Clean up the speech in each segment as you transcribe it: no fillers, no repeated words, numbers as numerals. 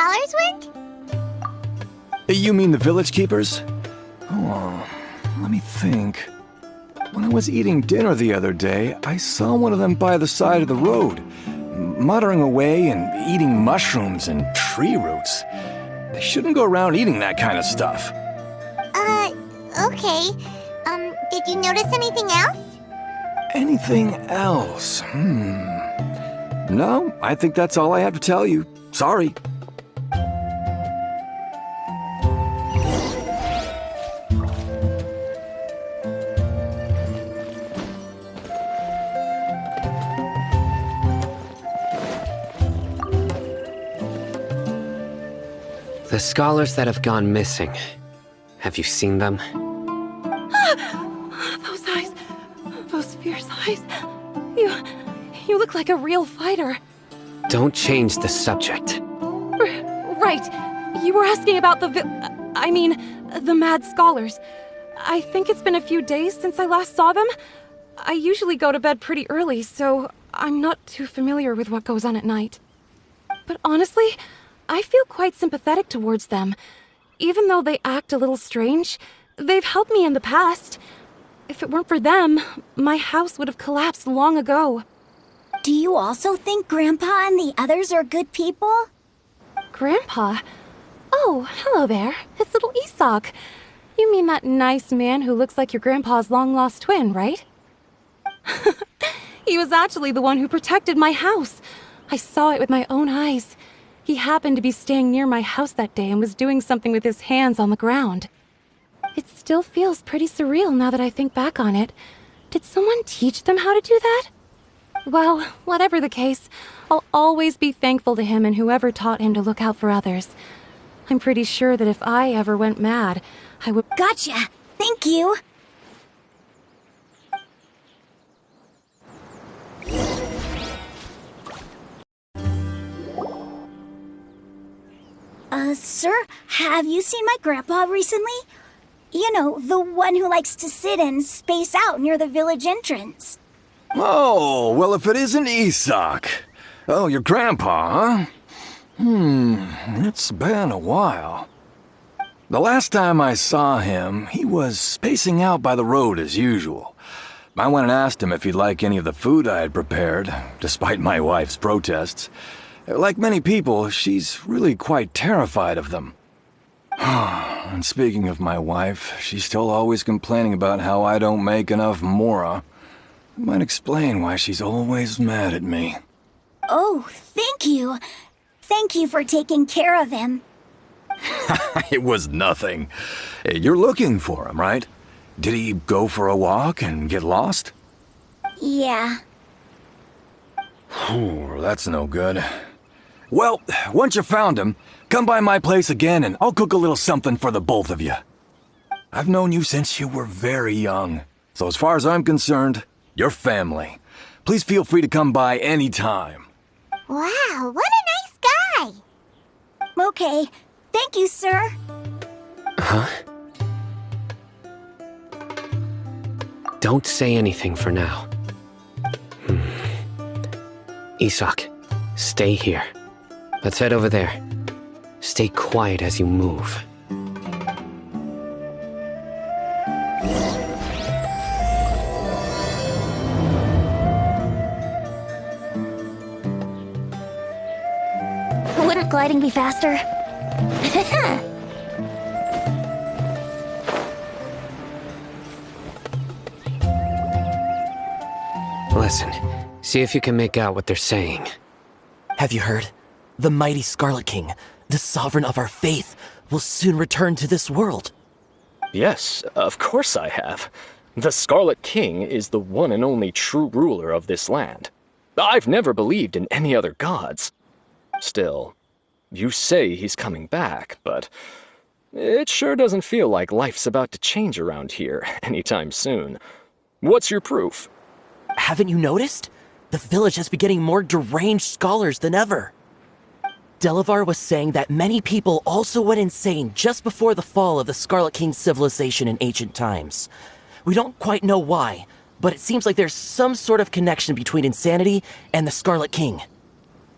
scholars went? You mean the village keepers? Oh, let me think. When I was eating dinner the other day, I saw one of them by the side of the road, muttering away and eating mushrooms and tree roots. They shouldn't go around eating that kind of stuff. Okay. Did you notice anything else? Anything else? No, I think that's all I have to tell you. Sorry. The scholars that have gone missing. Have you seen them? Those eyes. Those fierce eyes. You look like a real fighter. Don't change the subject. Right. You were asking about the mad scholars. I think it's been a few days since I last saw them. I usually go to bed pretty early, so I'm not too familiar with what goes on at night. But honestly, I feel quite sympathetic towards them. Even though they act a little strange, they've helped me in the past. If it weren't for them, my house would have collapsed long ago. Do you also think Grandpa and the others are good people? Grandpa? Oh, hello there. It's little Isak. You mean that nice man who looks like your grandpa's long-lost twin, right? He was actually the one who protected my house. I saw it with my own eyes. He happened to be staying near my house that day and was doing something with his hands on the ground. It still feels pretty surreal now that I think back on it. Did someone teach them how to do that? Well, whatever the case, I'll always be thankful to him and whoever taught him to look out for others. I'm pretty sure that if I ever went mad, I would— Gotcha! Thank you! Sir, have you seen my grandpa recently? You know, the one who likes to sit and space out near the village entrance. Oh, well, if it isn't Isak. Oh, your grandpa, huh? It's been a while. The last time I saw him, he was spacing out by the road as usual. I went and asked him if he'd like any of the food I had prepared, despite my wife's protests. Like many people, she's really quite terrified of them. And speaking of my wife, she's still always complaining about how I don't make enough mora. It might explain why she's always mad at me. Oh, thank you. Thank you for taking care of him. It was nothing. You're looking for him, right? Did he go for a walk and get lost? Yeah. That's no good. Well, once you found him, come by my place again and I'll cook a little something for the both of you. I've known you since you were very young, so as far as I'm concerned, you're family. Please feel free to come by anytime. Wow, what a nice guy! Okay, thank you, sir. Huh? Don't say anything for now. Isak, stay here. Let's head over there. Stay quiet as you move. Wouldn't gliding be faster? Listen, see if you can make out what they're saying. Have you heard? The mighty Scarlet King, the sovereign of our faith, will soon return to this world. Yes, of course I have. The Scarlet King is the one and only true ruler of this land. I've never believed in any other gods. Still, you say he's coming back, but it sure doesn't feel like life's about to change around here anytime soon. What's your proof? Haven't you noticed? The village has been getting more deranged scholars than ever. Delavar was saying that many people also went insane just before the fall of the Scarlet King's civilization in ancient times. We don't quite know why, but it seems like there's some sort of connection between insanity and the Scarlet King.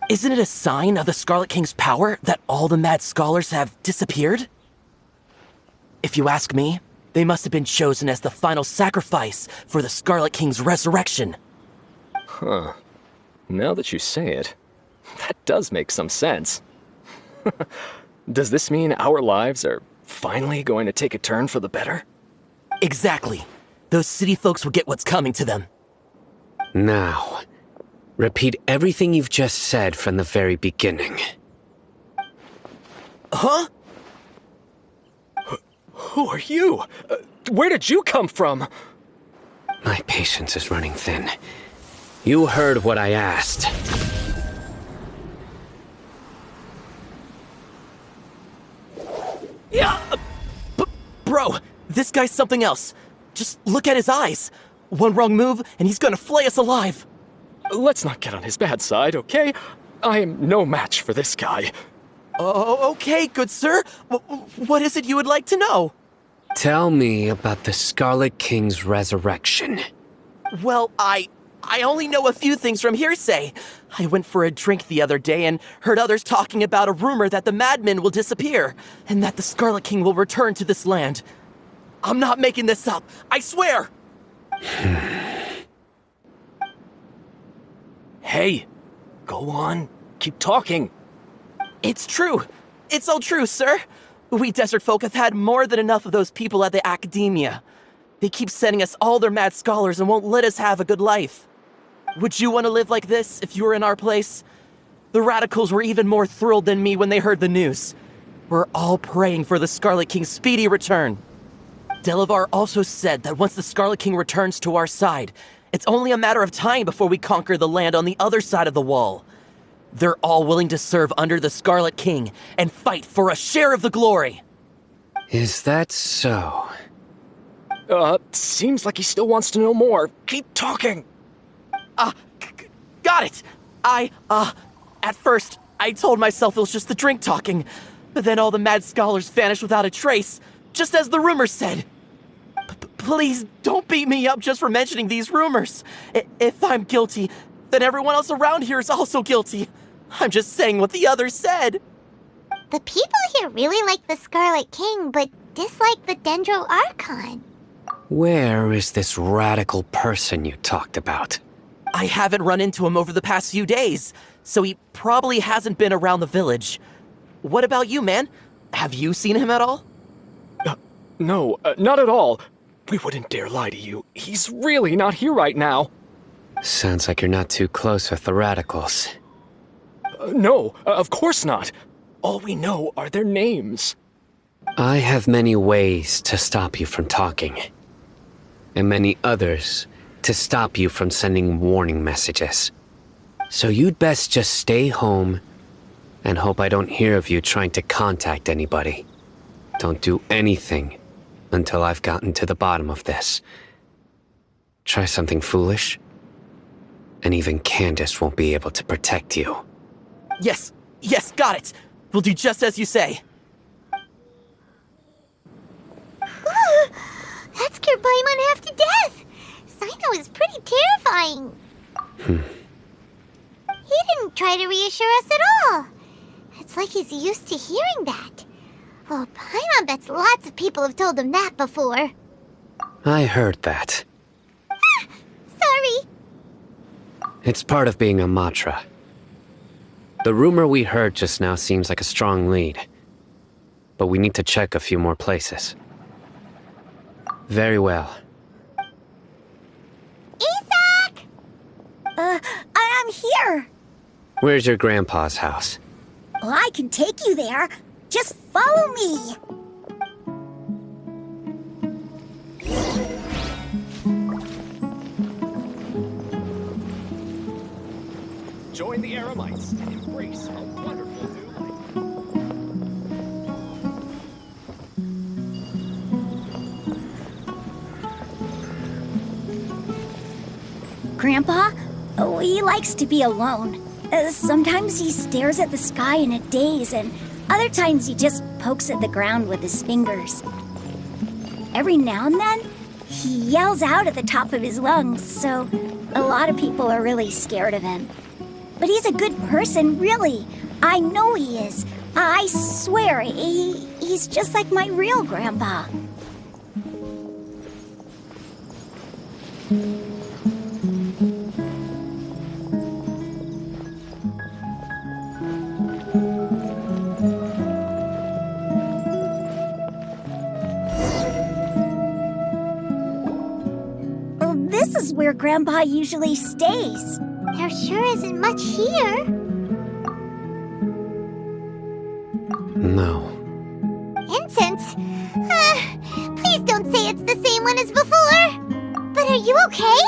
Isn't it a sign of the Scarlet King's power that all the mad scholars have disappeared? If you ask me, they must have been chosen as the final sacrifice for the Scarlet King's resurrection. Huh. Now that you say it, that does make some sense. Does this mean our lives are finally going to take a turn for the better? Exactly. Those city folks will get what's coming to them. Now, repeat everything you've just said from the very beginning. Huh? Who are you? Where did you come from? My patience is running thin. You heard what I asked. Yeah! Bro, this guy's something else. Just look at his eyes. One wrong move, and he's gonna flay us alive. Let's not get on his bad side, okay? I am no match for this guy. Oh, okay, good sir. What is it you would like to know? Tell me about the Scarlet King's resurrection. Well, I only know a few things from hearsay. I went for a drink the other day and heard others talking about a rumor that the madmen will disappear, and that the Scarlet King will return to this land. I'm not making this up, I swear! Hey, go on. Keep talking. It's true. It's all true, sir. We desert folk have had more than enough of those people at the Akademiya. They keep sending us all their mad scholars and won't let us have a good life. Would you want to live like this if you were in our place? The radicals were even more thrilled than me when they heard the news. We're all praying for the Scarlet King's speedy return. Delavar also said that once the Scarlet King returns to our side, it's only a matter of time before we conquer the land on the other side of the wall. They're all willing to serve under the Scarlet King and fight for a share of the glory. Is that so? Seems like he still wants to know more. Keep talking. Got it. At first, I told myself it was just the drink talking, but then all the mad scholars vanished without a trace, just as the rumors said. Please don't beat me up just for mentioning these rumors. If I'm guilty, then everyone else around here is also guilty. I'm just saying what the others said. The people here really like the Scarlet King, but dislike the Dendro Archon. Where is this radical person you talked about? I haven't run into him over the past few days, so he probably hasn't been around the village. What about you, man? Have you seen him at all? No, not at all. We wouldn't dare lie to you. He's really not here right now. Sounds like you're not too close with the radicals. No, of course not. All we know are their names. I have many ways to stop you from talking. And many others to stop you from sending warning messages. So you'd best just stay home and hope I don't hear of you trying to contact anybody. Don't do anything until I've gotten to the bottom of this. Try something foolish, and even Candace won't be able to protect you. Yes, got it. We'll do just as you say. That scared Paimon half to death. Cyno is pretty terrifying. He didn't try to reassure us at all. It's like he's used to hearing that. Oh, Paimon bets lots of people have told him that before. I heard that. Sorry. It's part of being a Matra. The rumor we heard just now seems like a strong lead. But we need to check a few more places. Very well. Isak! I'm here. Where's your grandpa's house? Well, I can take you there. Just follow me. Join the Aramites and embrace a wonderful new life. Grandpa? Oh, he likes to be alone. Sometimes he stares at the sky in a daze, and other times he just pokes at the ground with his fingers. Every now and then, he yells out at the top of his lungs, so a lot of people are really scared of him. But he's a good person, really. I know he is. I swear, he's just like my real grandpa. Well, this is where Grandpa usually stays. There sure isn't much here. No. Incense? Please don't say it's the same one as before. But are you okay?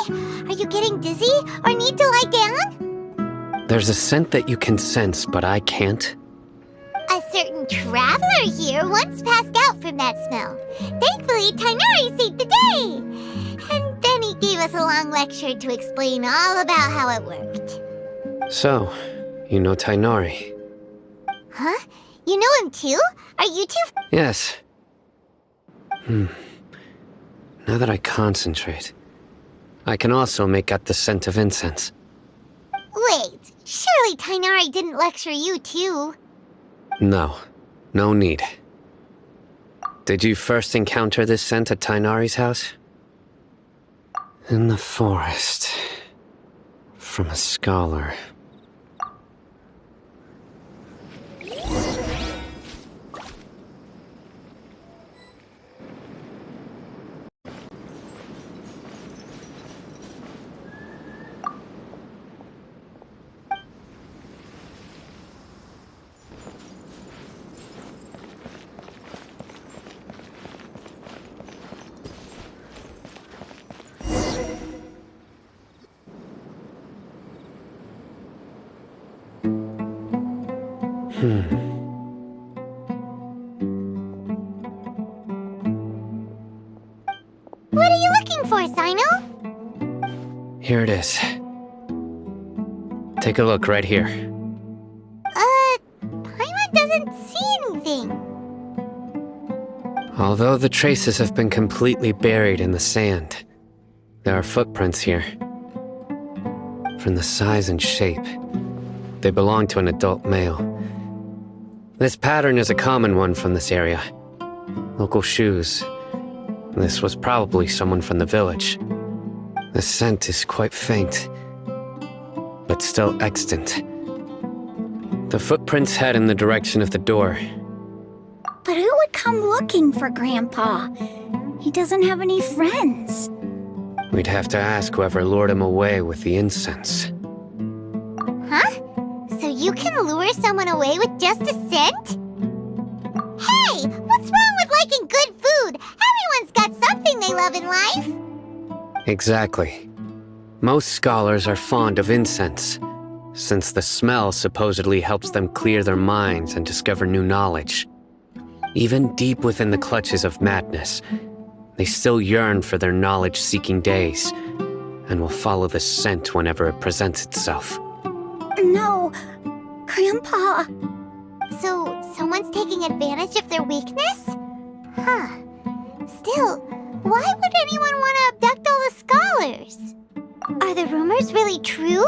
Are you getting dizzy or need to lie down? There's a scent that you can sense, but I can't. A certain traveler here once passed out from that smell. Thankfully, Tighnari saved the day. And then he gave us a long lecture to explain all about how it worked. So, you know Tighnari? Huh? You know him too? Are you two? Yes. Now that I concentrate, I can also make out the scent of incense. Wait, surely Tighnari didn't lecture you too? No. No need. Did you first encounter this scent at Tighnari's house? In the forest. From a scholar. What are you looking for, Cyno? Here it is. Take a look right here. Paimon doesn't see anything. Although the traces have been completely buried in the sand, there are footprints here. From the size and shape, they belong to an adult male. This pattern is a common one from this area. Local shoes. This was probably someone from the village. The scent is quite faint, but still extant. The footprints head in the direction of the door. But who would come looking for Grandpa? He doesn't have any friends. We'd have to ask whoever lured him away with the incense. Huh? So you can lure someone away with just a scent? Hey! What's wrong with liking good food? Everyone's got something they love in life. Exactly. Most scholars are fond of incense, since the smell supposedly helps them clear their minds and discover new knowledge. Even deep within the clutches of madness, they still yearn for their knowledge-seeking days, and will follow the scent whenever it presents itself. No, Grandpa. So, someone's taking advantage of their weakness? Huh. Still, why would anyone want to abduct all the scholars? Are the rumors really true?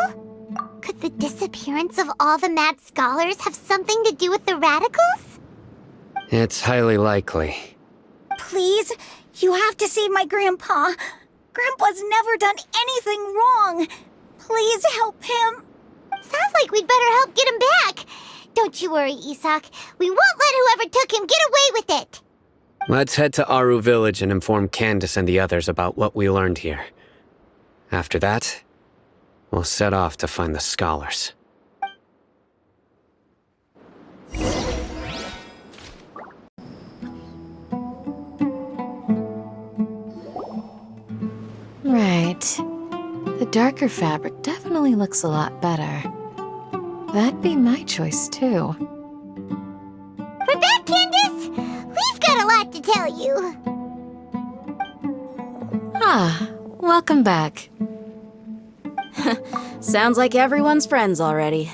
Could the disappearance of all the mad scholars have something to do with the radicals? It's highly likely. Please, you have to save my Grandpa. Grandpa's never done anything wrong. Please help him. Sounds like we'd better help get him back. Don't you worry, Isak. We won't let whoever took him get away with it. Let's head to Aaru Village and inform Candace and the others about what we learned here. After that, we'll set off to find the scholars. Right. The darker fabric definitely looks a lot better. That'd be my choice, too. We're back, Candace! We've got a lot to tell you. Ah, welcome back. Sounds like everyone's friends already.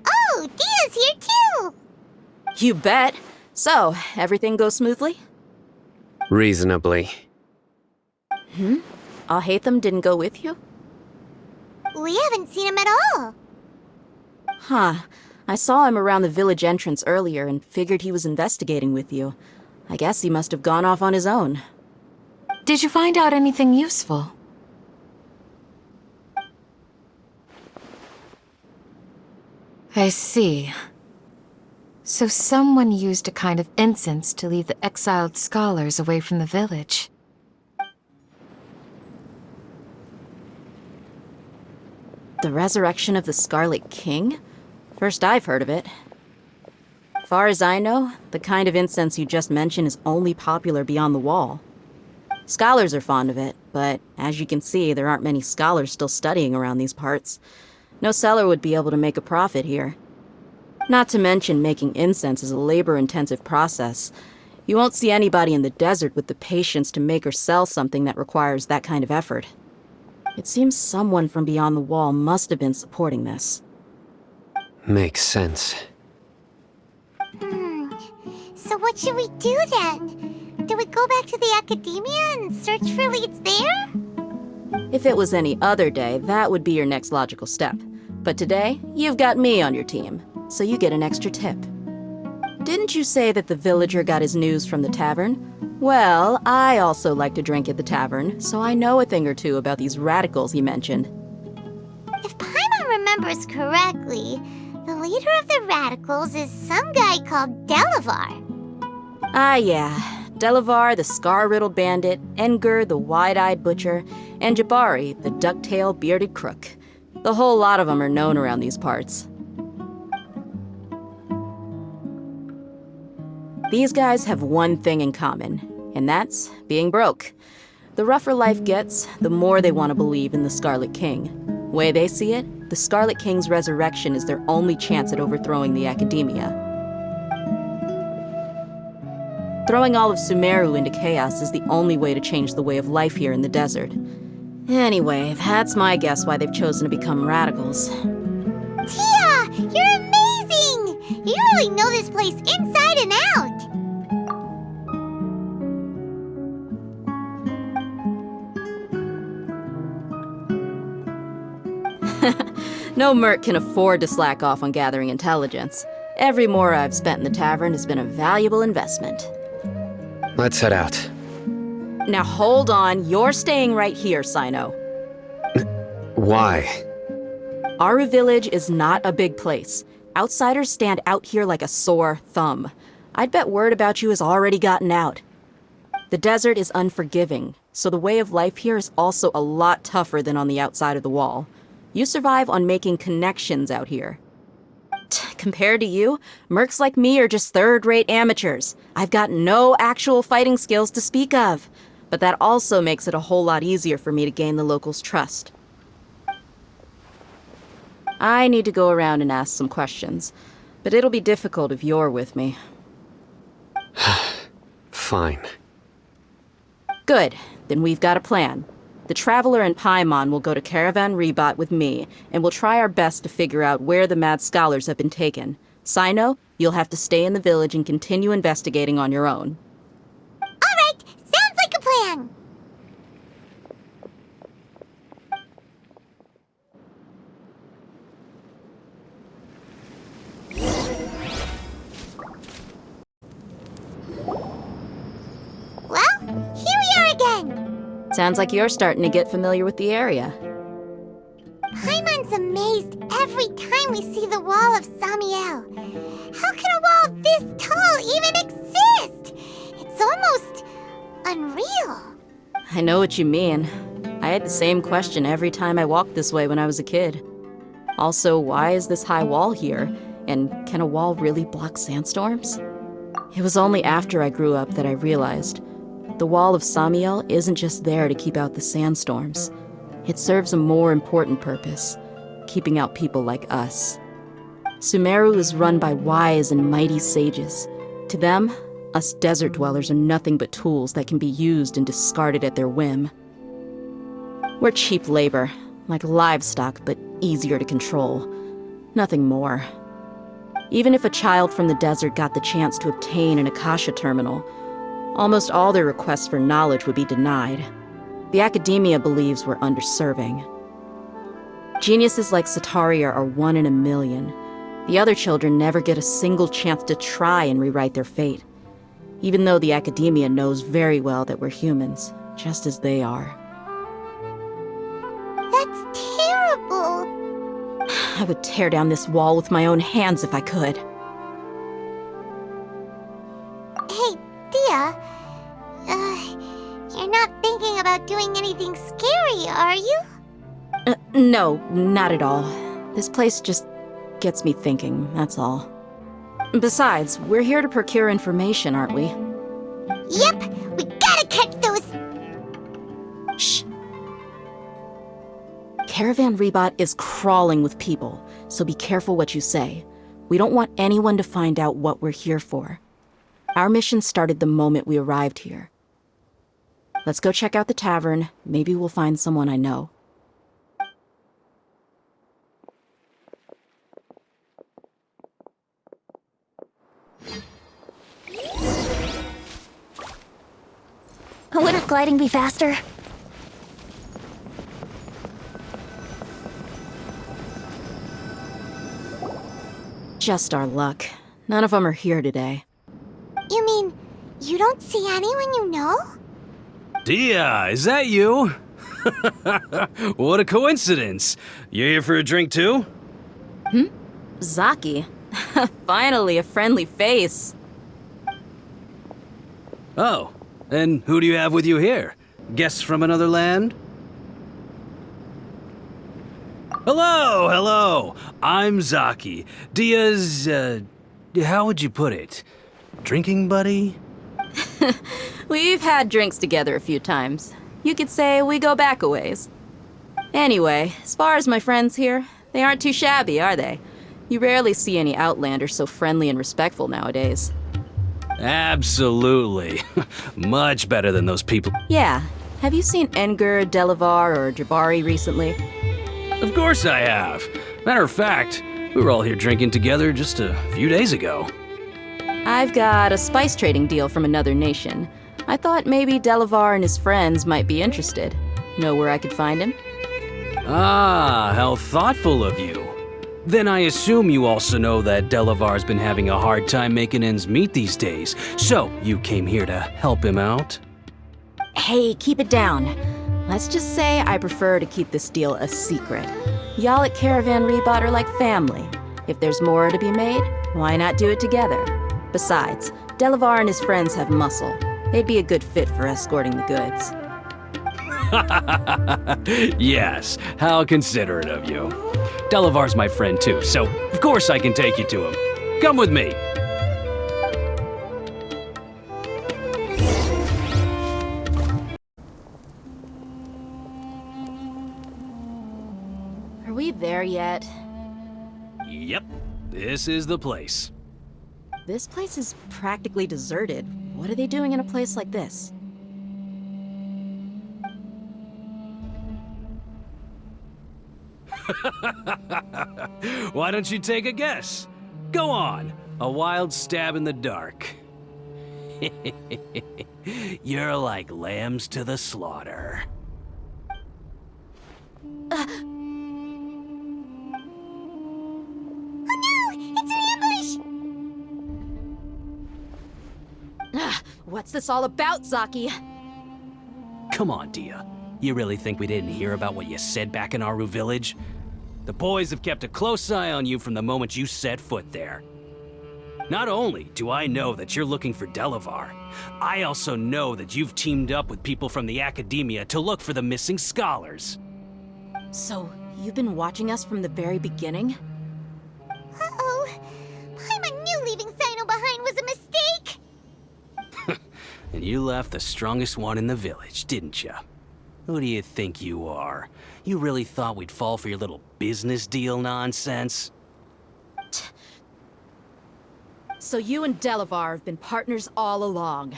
Oh, Dia's here too! You bet. So, everything goes smoothly? Reasonably. Haitham didn't go with you? We haven't seen him at all. Huh. I saw him around the village entrance earlier and figured he was investigating with you. I guess he must have gone off on his own. Did you find out anything useful? I see. So someone used a kind of incense to lead the exiled scholars away from the village. The resurrection of the Scarlet King? First I've heard of it. Far as I know, the kind of incense you just mentioned is only popular beyond the wall. Scholars are fond of it, but as you can see, there aren't many scholars still studying around these parts. No seller would be able to make a profit here. Not to mention making incense is a labor-intensive process. You won't see anybody in the desert with the patience to make or sell something that requires that kind of effort. It seems someone from beyond the wall must have been supporting this. Makes sense. So what should we do then? Do we go back to the Akademiya and search for leads there? If it was any other day, that would be your next logical step. But today, you've got me on your team, so you get an extra tip. Didn't you say that the villager got his news from the tavern? Well, I also like to drink at the tavern, so I know a thing or two about these radicals he mentioned. If Paimon remembers correctly, the leader of the radicals is some guy called Delavar. Ah, yeah. Delavar, the scar-riddled bandit, Engur, the wide-eyed butcher, and Jabari, the duck-tailed bearded crook. The whole lot of them are known around these parts. These guys have one thing in common, and that's being broke. The rougher life gets, the more they want to believe in the Scarlet King. Way they see it, the Scarlet King's resurrection is their only chance at overthrowing the Akademiya. Throwing all of Sumeru into chaos is the only way to change the way of life here in the desert. Anyway, that's my guess why they've chosen to become radicals. Tia! You're amazing! You really know this place inside and out! No merc can afford to slack off on gathering intelligence. Every mora I've spent in the tavern has been a valuable investment. Let's head out. Now hold on, you're staying right here, Cyno. Why? Aaru Village is not a big place. Outsiders stand out here like a sore thumb. I'd bet word about you has already gotten out. The desert is unforgiving, so the way of life here is also a lot tougher than on the outside of the wall. You survive on making connections out here. Compared to you, mercs like me are just third-rate amateurs. I've got no actual fighting skills to speak of. But that also makes it a whole lot easier for me to gain the locals' trust. I need to go around and ask some questions, but it'll be difficult if you're with me. Fine. Good. Then we've got a plan. The Traveler and Paimon will go to Caravan Rebot with me, and we'll try our best to figure out where the mad scholars have been taken. Cyno, you'll have to stay in the village and continue investigating on your own. Alright, sounds like a plan! Well, here we are again! Sounds like you're starting to get familiar with the area. Paimon's amazed every time we see the wall of Samiel. How can a wall this tall even exist? It's almost unreal. I know what you mean. I had the same question every time I walked this way when I was a kid. Also, why is this high wall here? And can a wall really block sandstorms? It was only after I grew up that I realized the wall of Samiel isn't just there to keep out the sandstorms. It serves a more important purpose, keeping out people like us. Sumeru is run by wise and mighty sages. To them, us desert dwellers are nothing but tools that can be used and discarded at their whim. We're cheap labor, like livestock, but easier to control. Nothing more. Even if a child from the desert got the chance to obtain an Akasha terminal, almost all their requests for knowledge would be denied. The Akademiya believes we're underserving. Geniuses like Sataria are 1 in a million, The other children never get a single chance to try and rewrite their fate, even though the Akademiya knows very well that we're humans, just as they are. That's terrible. I would tear down this wall with my own hands if I could. Hey, Dehya. You're not thinking about doing anything scary, are you? No, not at all. This place just gets me thinking, that's all. Besides, we're here to procure information, aren't we? Yep, we gotta catch those... Shh. Caravan Rebot is crawling with people, so be careful what you say. We don't want anyone to find out what we're here for. Our mission started the moment we arrived here. Let's go check out the tavern. Maybe we'll find someone I know. Wouldn't gliding be faster? Just our luck. None of them are here today. You mean, you don't see anyone you know? Dehya, is that you? What a coincidence. You here for a drink too? Zaki. Finally, a friendly face. Oh, and who do you have with you here? Guests from another land? Hello, hello. I'm Zaki. Dehya's, how would you put it? Drinking buddy? We've had drinks together a few times. You could say we go back a ways. Anyway, as far as my friends here, they aren't too shabby, are they? You rarely see any Outlanders so friendly and respectful nowadays. Absolutely. Much better than those people. Yeah. Have you seen Engur, Delavar, or Jabari recently? Of course I have. Matter of fact, we were all here drinking together just a few days ago. I've got a spice trading deal from another nation. I thought maybe Delavar and his friends might be interested. Know where I could find him? Ah, how thoughtful of you. Then I assume you also know that Delavar's been having a hard time making ends meet these days, so you came here to help him out? Hey, keep it down. Let's just say I prefer to keep this deal a secret. Y'all at Caravan Rebot are like family. If there's more to be made, why not do it together? Besides, Delavar and his friends have muscle. They'd be a good fit for escorting the goods. Yes, how considerate of you. Delavar's my friend too, so of course I can take you to him. Come with me. Are we there yet? Yep, this is the place. This place is practically deserted. What are they doing in a place like this? Why don't you take a guess? Go on, a wild stab in the dark. You're like lambs to the slaughter. What's this all about, Zaki? Come on, Dehya. You really think we didn't hear about what you said back in Aaru Village? The boys have kept a close eye on you from the moment you set foot there. Not only do I know that you're looking for Delavar, I also know that you've teamed up with people from the Akademiya to look for the missing scholars. So, you've been watching us from the very beginning? Uh-oh. Paimon knew leaving Cyno behind was a mistake! And you left the strongest one in the village, didn't you? Who do you think you are? You really thought we'd fall for your little business deal nonsense? So you and Delavar have been partners all along.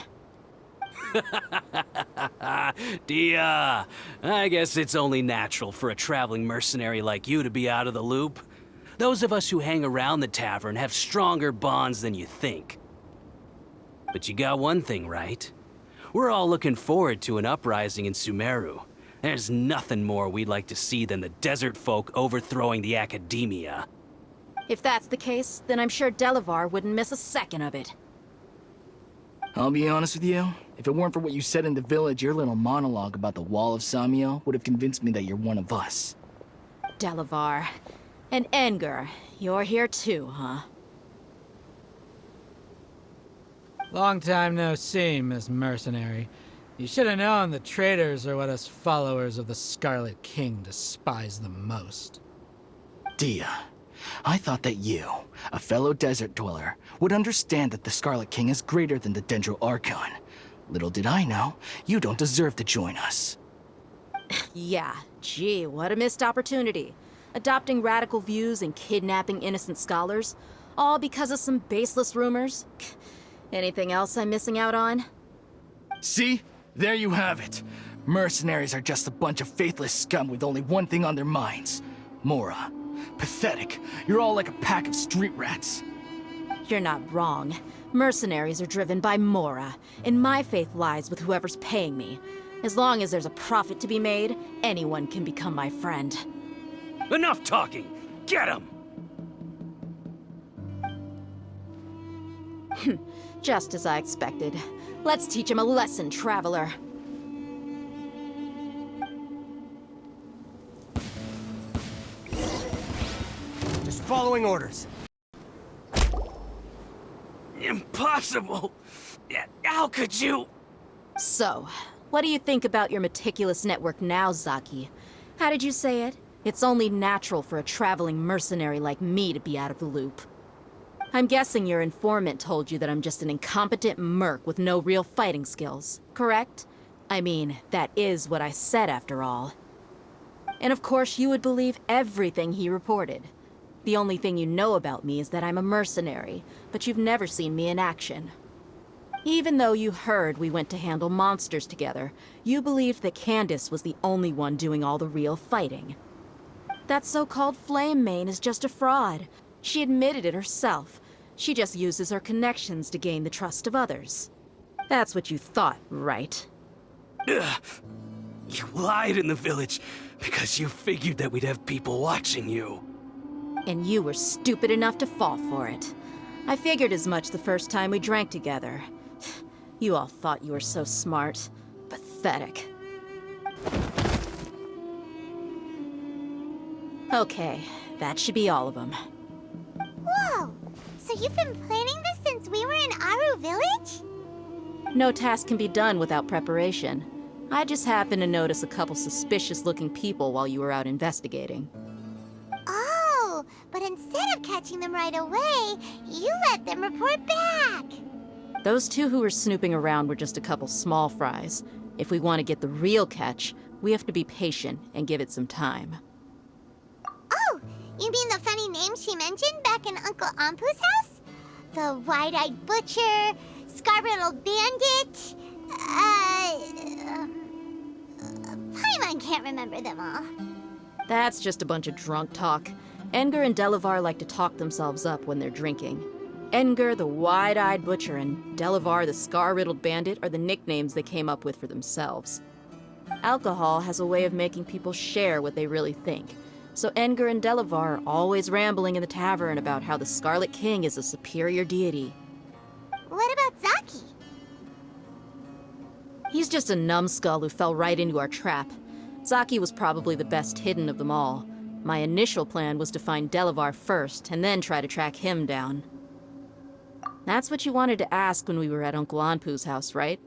Dehya, I guess it's only natural for a traveling mercenary like you to be out of the loop. Those of us who hang around the tavern have stronger bonds than you think. But you got one thing right. We're all looking forward to an uprising in Sumeru. There's nothing more we'd like to see than the desert folk overthrowing the Akademiya. If that's the case, then I'm sure Delavar wouldn't miss a second of it. I'll be honest with you. If it weren't for what you said in the village, your little monologue about the Wall of Samiel would have convinced me that you're one of us. Delavar. And Engur, you're here too, huh? Long time no see, Miss Mercenary. You should have known the traitors are what us followers of the Scarlet King despise the most. Dehya, I thought that you, a fellow desert dweller, would understand that the Scarlet King is greater than the Dendro Archon. Little did I know, you don't deserve to join us. Yeah, gee, what a missed opportunity. Adopting radical views and kidnapping innocent scholars, all because of some baseless rumors. Anything else I'm missing out on? See? There you have it. Mercenaries are just a bunch of faithless scum with only one thing on their minds. Mora. Pathetic. You're all like a pack of street rats. You're not wrong. Mercenaries are driven by Mora, and my faith lies with whoever's paying me. As long as there's a profit to be made, anyone can become my friend. Enough talking! Get him! Just as I expected. Let's teach him a lesson, traveler. Just following orders. Impossible! How could you? So, what do you think about your meticulous network now, Zaki? How did you say it? It's only natural for a traveling mercenary like me to be out of the loop. I'm guessing your informant told you that I'm just an incompetent merc with no real fighting skills, correct? I mean, that is what I said after all. And of course you would believe everything he reported. The only thing you know about me is that I'm a mercenary, but you've never seen me in action. Even though you heard we went to handle monsters together, you believed that Candace was the only one doing all the real fighting. That so-called Flame Mane is just a fraud. She admitted it herself. She just uses her connections to gain the trust of others. That's what you thought, right? Ugh. You lied in the village because you figured that we'd have people watching you. And you were stupid enough to fall for it. I figured as much the first time we drank together. You all thought you were so smart. Pathetic. Okay, that should be all of them. Whoa! So you've been planning this since we were in Aaru Village? No task can be done without preparation. I just happened to notice a couple suspicious-looking people while you were out investigating. Oh, but instead of catching them right away, you let them report back! Those two who were snooping around were just a couple small fries. If we want to get the real catch, we have to be patient and give it some time. Oh, you mean the funny name she mentioned back in Uncle Ampu's house? The wide-eyed butcher, scar-riddled bandit, Paimon can't remember them all. That's just a bunch of drunk talk. Engur and Delavar like to talk themselves up when they're drinking. Engur, the wide-eyed butcher, and Delavar, the scar-riddled bandit, are the nicknames they came up with for themselves. Alcohol has a way of making people share what they really think. So Engur and Delavar are always rambling in the tavern about how the Scarlet King is a superior deity. What about Zaki? He's just a numbskull who fell right into our trap. Zaki was probably the best hidden of them all. My initial plan was to find Delavar first, and then try to track him down. That's what you wanted to ask when we were at Uncle Anpu's house, right?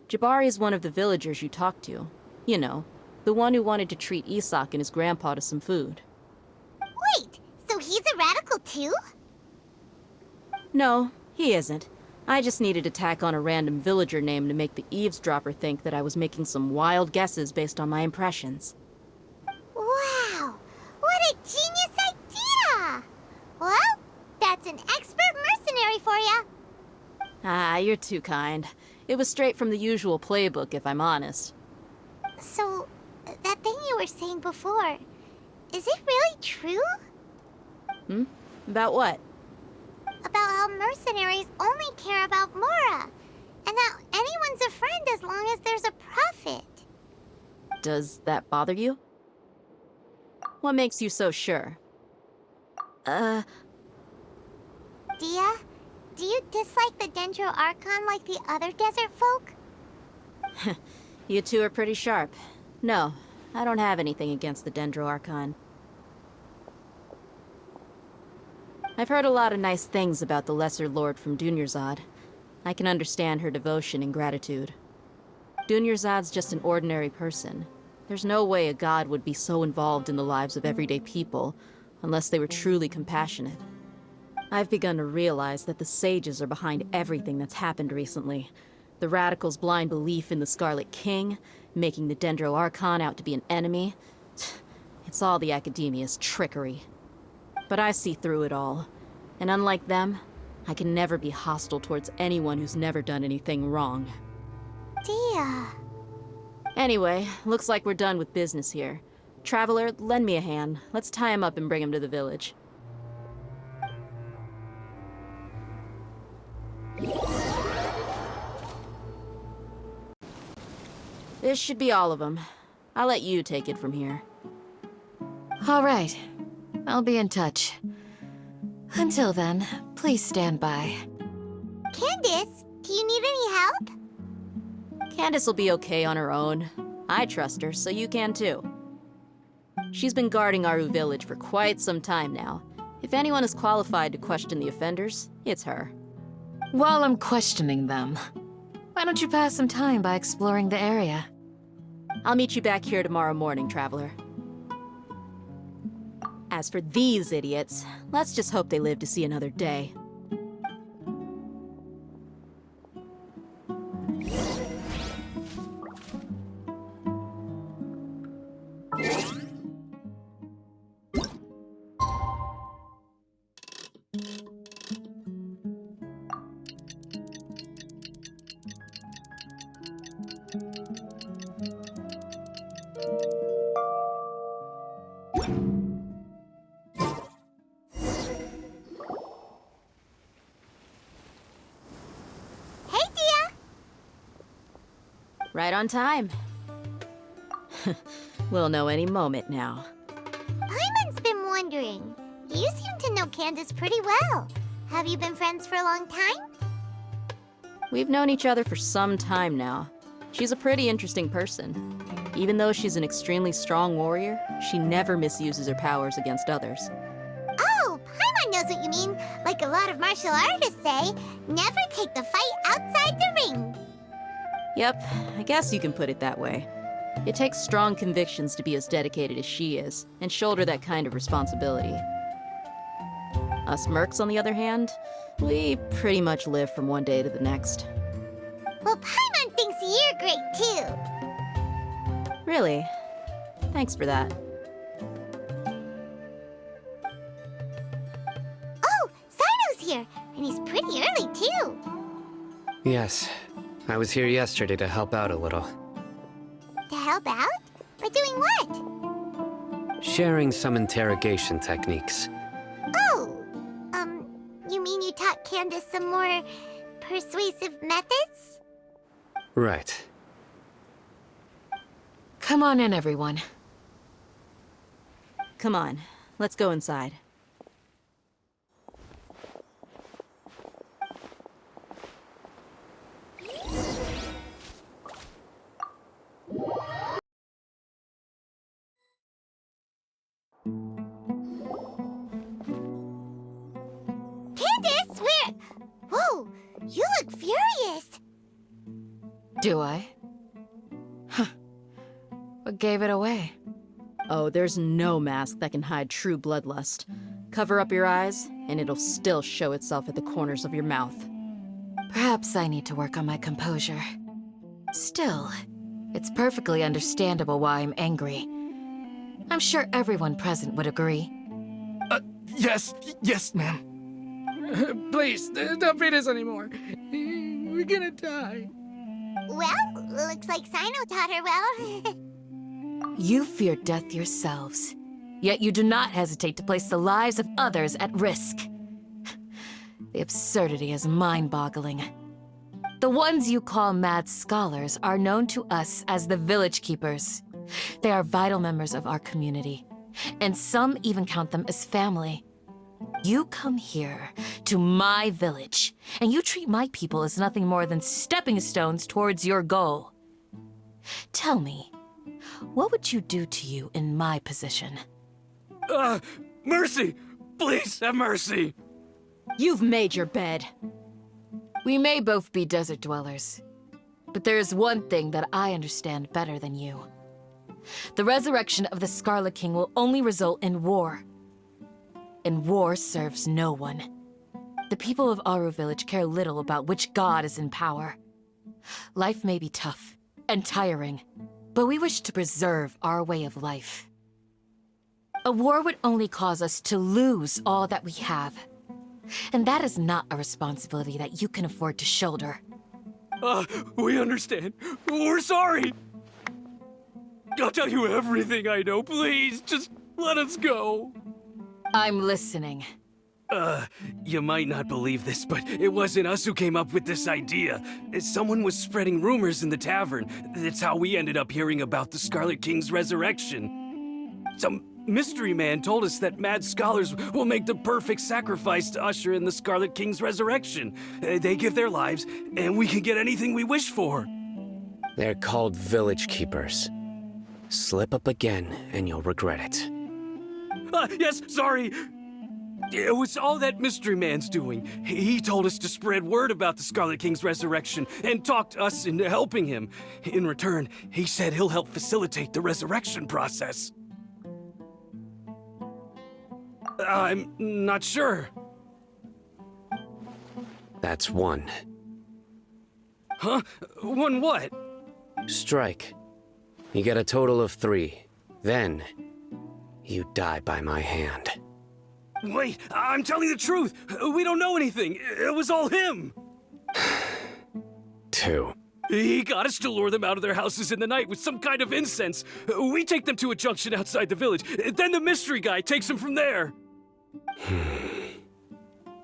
Jabari is one of the villagers you talked to. You know, the one who wanted to treat Isak and his grandpa to some food. Wait, so he's a radical too? No, he isn't. I just needed to tack on a random villager name to make the eavesdropper think that I was making some wild guesses based on my impressions. Wow, what a genius idea! Well, that's an expert mercenary for ya. Ah, you're too kind. It was straight from the usual playbook, if I'm honest. So, that thing you were saying before, is it really true? About what? About how mercenaries only care about Mora, and that anyone's a friend as long as there's a profit. Does that bother you? What makes you so sure? Dehya, do you dislike the Dendro Archon like the other desert folk? You two are pretty sharp. No, I don't have anything against the Dendro Archon. I've heard a lot of nice things about the Lesser Lord from Dunyarzad. I can understand her devotion and gratitude. Dunyarzad's just an ordinary person. There's no way a god would be so involved in the lives of everyday people unless they were truly compassionate. I've begun to realize that the sages are behind everything that's happened recently. The radicals' blind belief in the Scarlet King, making the Dendro Archon out to be an enemy. It's all the Akademiya's trickery. But I see through it all. And unlike them, I can never be hostile towards anyone who's never done anything wrong. Dehya. Anyway, looks like we're done with business here. Traveler, lend me a hand. Let's tie him up and bring him to the village. This should be all of them. I'll let you take it from here. All right. I'll be in touch. Until then, please stand by. Candace, do you need any help? Candace will be okay on her own. I trust her, so you can too. She's been guarding Aaru Village for quite some time now. If anyone is qualified to question the offenders, it's her. While I'm questioning them, why don't you pass some time by exploring the area? I'll meet you back here tomorrow morning, Traveler. As for these idiots, let's just hope they live to see another day. Right on time. We'll know any moment now. Paimon's been wondering. You seem to know Candace pretty well. Have you been friends for a long time? We've known each other for some time now. She's a pretty interesting person. Even though she's an extremely strong warrior, she never misuses her powers against others. Oh, Paimon knows what you mean. Like a lot of martial artists say, never take the fight outside the ring. Yep, I guess you can put it that way. It takes strong convictions to be as dedicated as she is, and shoulder that kind of responsibility. Us mercs, on the other hand, we pretty much live from one day to the next. Well, Paimon thinks you're great too. Really? Thanks for that. Oh, Cyno's here, and he's pretty early too. Yes. I was here yesterday to help out a little. To help out? By doing what? Sharing some interrogation techniques. Oh, you mean you taught Candace some more persuasive methods? Right. Come on in, everyone. Come on, let's go inside. Candace, where? Whoa, you look furious. Do I? Huh. What gave it away? Oh, there's no mask that can hide true bloodlust. Cover up your eyes, and it'll still show itself at the corners of your mouth. Perhaps I need to work on my composure. Still, it's perfectly understandable why I'm angry. I'm sure everyone present would agree. Yes, ma'am. Please, don't beat us anymore. We're gonna die. Well, looks like Cyno taught her well. You fear death yourselves, yet you do not hesitate to place the lives of others at risk. The absurdity is mind-boggling. The ones you call mad scholars are known to us as the Village Keepers. They are vital members of our community, and some even count them as family. You come here, to my village, and you treat my people as nothing more than stepping stones towards your goal. Tell me, what would you do to you in my position? Mercy! Please, have mercy! You've made your bed. We may both be desert dwellers, but there is one thing that I understand better than you. The resurrection of the Scarlet King will only result in war. And war serves no one. The people of Aaru Village care little about which god is in power. Life may be tough and tiring, but we wish to preserve our way of life. A war would only cause us to lose all that we have. And that is not a responsibility that you can afford to shoulder. We understand. We're sorry! I'll tell you everything I know, please. Just let us go. I'm listening. You might not believe this, but it wasn't us who came up with this idea. Someone was spreading rumors in the tavern. That's how we ended up hearing about the Scarlet King's resurrection. Some mystery man told us that mad scholars will make the perfect sacrifice to usher in the Scarlet King's resurrection. They give their lives, and we can get anything we wish for. They're called village keepers. Slip up again, and you'll regret it. Yes, sorry. It was all that mystery man's doing. He told us to spread word about the Scarlet King's resurrection and talked us into helping him. In return, he said he'll help facilitate the resurrection process. I'm not sure. That's one. Huh? One what? Strike. You get a total of 3. Then, you die by my hand. Wait, I'm telling the truth. We don't know anything. It was all him. 2. He got us to lure them out of their houses in the night with some kind of incense. We take them to a junction outside the village. Then the mystery guy takes them from there.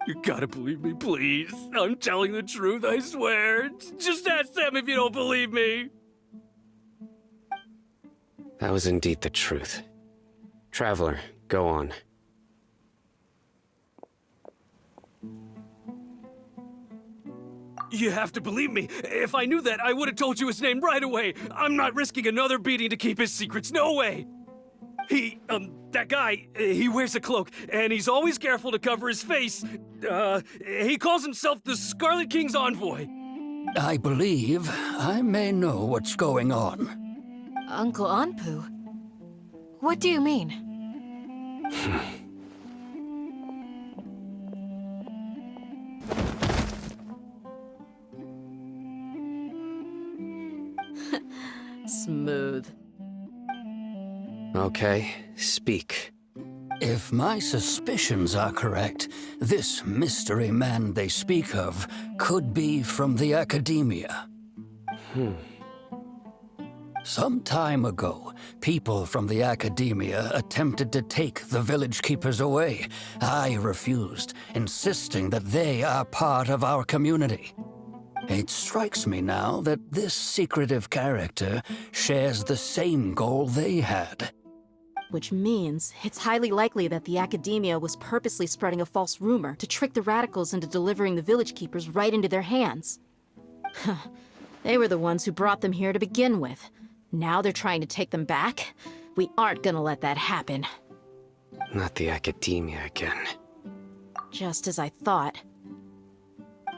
You gotta believe me, please. I'm telling the truth, I swear. Just ask them if you don't believe me. That was indeed the truth. Traveler, go on. You have to believe me. If I knew that, I would have told you his name right away. I'm not risking another beating to keep his secrets. No way. That guy, he wears a cloak, and he's always careful to cover his face. He calls himself the Scarlet King's envoy. I believe I may know what's going on. Uncle Anpu? What do you mean? Smooth. Okay, speak. If my suspicions are correct, this mystery man they speak of could be from the Akademiya. Some time ago, people from the Akademiya attempted to take the village keepers away. I refused, insisting that they are part of our community. It strikes me now that this secretive character shares the same goal they had. Which means it's highly likely that the Akademiya was purposely spreading a false rumor to trick the radicals into delivering the village keepers right into their hands. They were the ones who brought them here to begin with. Now they're trying to take them back? We aren't gonna let that happen. Not the Akademiya again. Just as I thought.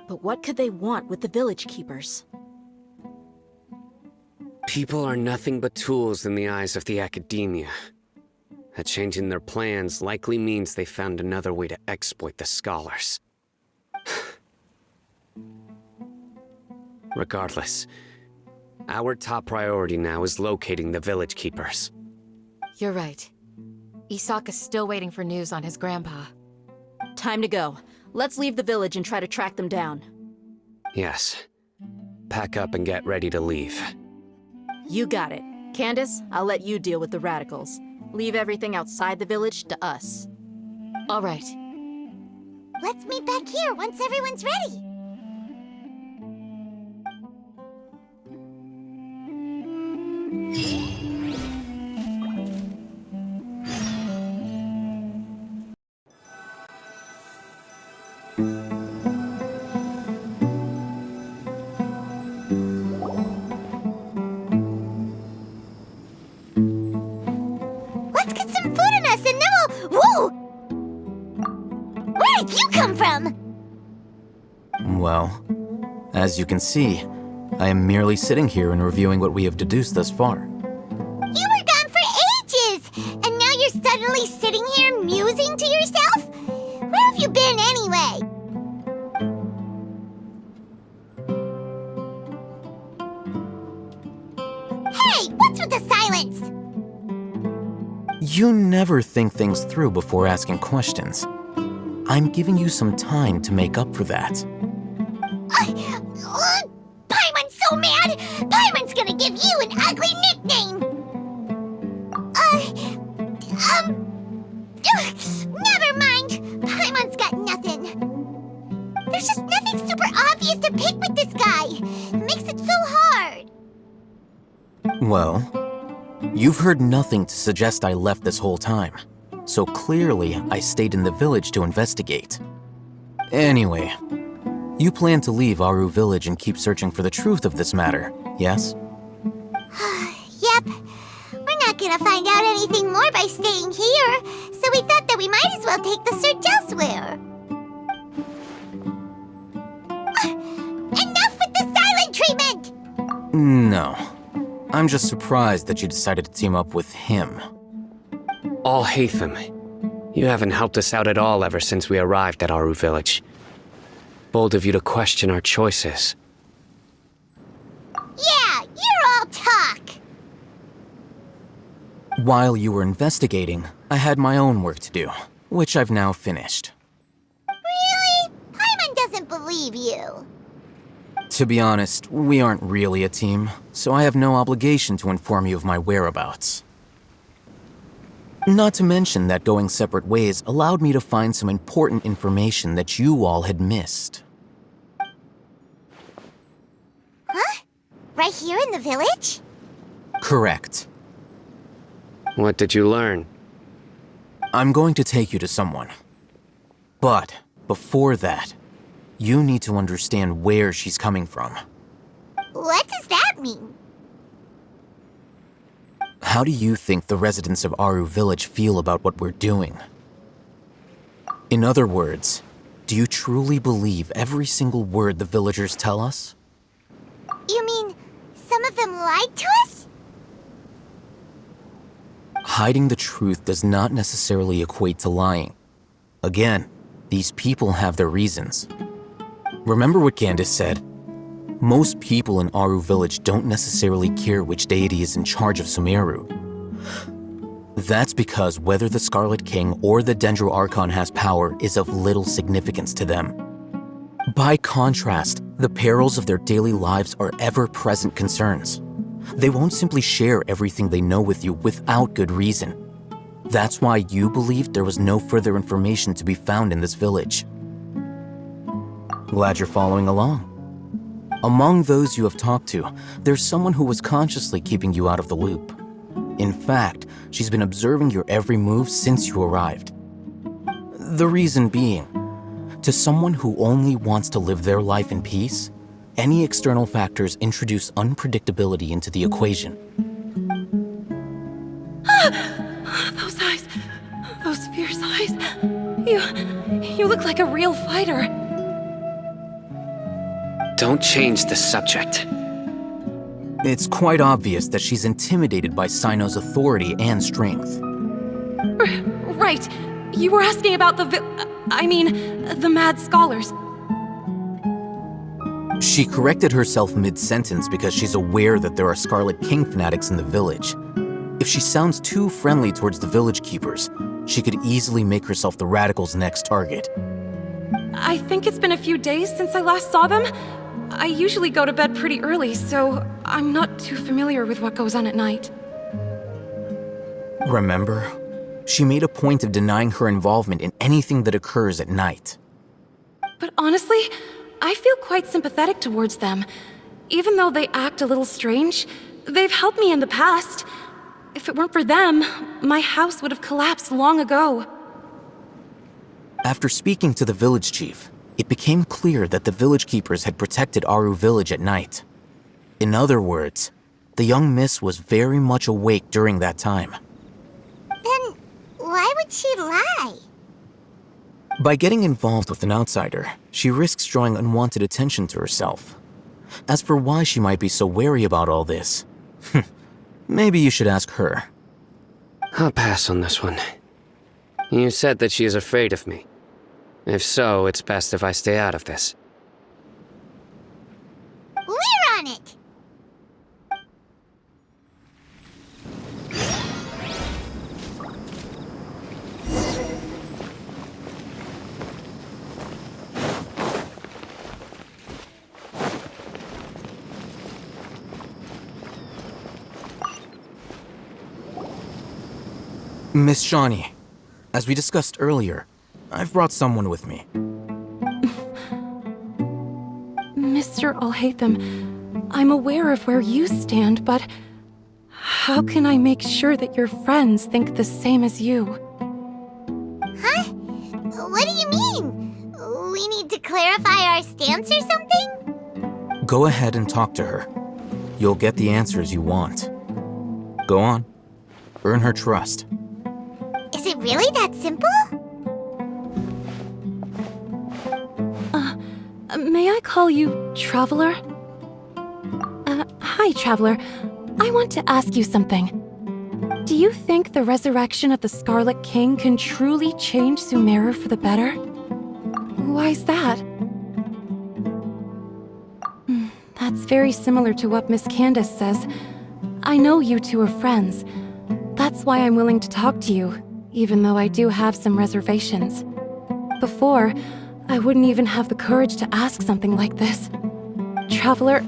But what could they want with the village keepers? People are nothing but tools in the eyes of the Akademiya. A change in their plans likely means they found another way to exploit the scholars. Regardless, our top priority now is locating the village keepers. You're right. Isak is still waiting for news on his grandpa. Time to go. Let's leave the village and try to track them down. Yes. Pack up and get ready to leave. You got it. Candace, I'll let you deal with the radicals. Leave everything outside the village to us. All right. Let's meet back here once everyone's ready. As you can see, I am merely sitting here and reviewing what we have deduced thus far. You were gone for ages, and now you're suddenly sitting here musing to yourself? Where have you been anyway? Hey, what's with the silence? You never think things through before asking questions. I'm giving you some time to make up for that. Paimon's so mad! Paimon's gonna give you an ugly nickname! Never mind! Paimon's got nothing. There's just nothing super obvious to pick with this guy. It makes it so hard. Well, you've heard nothing to suggest I left this whole time. So clearly, I stayed in the village to investigate. Anyway, you plan to leave Aaru Village and keep searching for the truth of this matter, yes? Yep. We're not gonna find out anything more by staying here, so we thought that we might as well take the search elsewhere. Enough with the silent treatment! No. I'm just surprised that you decided to team up with him. All Haitham, you haven't helped us out at all ever since we arrived at Aaru Village. Bold of you to question our choices. Yeah, you're all talk! While you were investigating, I had my own work to do, which I've now finished. Really? Paimon doesn't believe you. To be honest, we aren't really a team, so I have no obligation to inform you of my whereabouts. Not to mention that going separate ways allowed me to find some important information that you all had missed. Huh? Right here in the village? Correct. What did you learn? I'm going to take you to someone. But before that, you need to understand where she's coming from. What does that mean? How do you think the residents of Aaru Village feel about what we're doing? In other words, do you truly believe every single word the villagers tell us? You mean, some of them lied to us? Hiding the truth does not necessarily equate to lying. Again, these people have their reasons. Remember what Candace said? Most people in Aaru Village don't necessarily care which deity is in charge of Sumeru. That's because whether the Scarlet King or the Dendro Archon has power is of little significance to them. By contrast, the perils of their daily lives are ever-present concerns. They won't simply share everything they know with you without good reason. That's why you believed there was no further information to be found in this village. Glad you're following along. Among those you have talked to, there's someone who was consciously keeping you out of the loop. In fact, she's been observing your every move since you arrived. The reason being, to someone who only wants to live their life in peace, any external factors introduce unpredictability into the equation. Those eyes, those fierce eyes. You look like a real fighter. Don't change the subject. It's quite obvious that she's intimidated by Cyno's authority and strength. Right. You were asking about the mad scholars. She corrected herself mid-sentence because she's aware that there are Scarlet King fanatics in the village. If she sounds too friendly towards the village keepers, she could easily make herself the radicals' next target. I think it's been a few days since I last saw them. I usually go to bed pretty early, so I'm not too familiar with what goes on at night. Remember? She made a point of denying her involvement in anything that occurs at night. But honestly, I feel quite sympathetic towards them. Even though they act a little strange, they've helped me in the past. If it weren't for them, my house would have collapsed long ago. After speaking to the village chief, it became clear that the village keepers had protected Aaru Village at night. In other words, the young miss was very much awake during that time. Then why would she lie? By getting involved with an outsider, she risks drawing unwanted attention to herself. As for why she might be so wary about all this, maybe you should ask her. I'll pass on this one. You said that she is afraid of me. If so, it's best if I stay out of this. We're on it! Miss Shawnee, as we discussed earlier, I've brought someone with me. Mr. Haitham, I'm aware of where you stand, but how can I make sure that your friends think the same as you? Huh? What do you mean? We need to clarify our stance or something? Go ahead and talk to her. You'll get the answers you want. Go on. Earn her trust. Is it really that simple? May I call you Traveler? Hi, Traveler. I want to ask you something. Do you think the resurrection of the Scarlet King can truly change Sumeru for the better? Why's that? That's very similar to what Miss Candace says. I know you two are friends. That's why I'm willing to talk to you, even though I do have some reservations. Before, I wouldn't even have the courage to ask something like this. Traveler,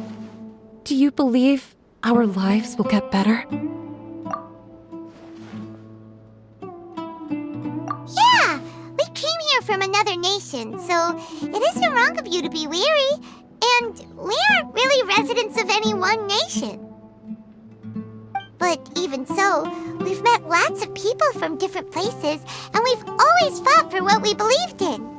do you believe our lives will get better? Yeah! We came here from another nation, so it isn't wrong of you to be weary. And we aren't really residents of any one nation. But even so, we've met lots of people from different places, and we've always fought for what we believed in.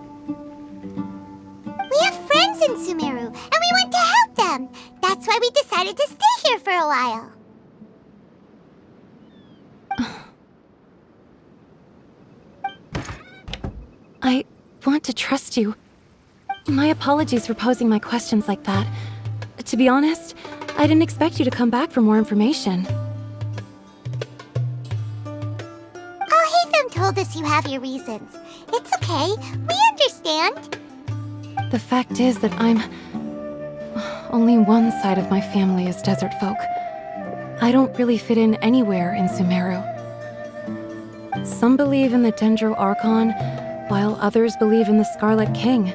We have friends in Sumeru, and we want to help them. That's why we decided to stay here for a while. I want to trust you. My apologies for posing my questions like that. To be honest, I didn't expect you to come back for more information. Haitham told us you have your reasons. It's okay, we understand. The fact is that only one side of my family is desert folk. I don't really fit in anywhere in Sumeru. Some believe in the Dendro Archon, while others believe in the Scarlet King.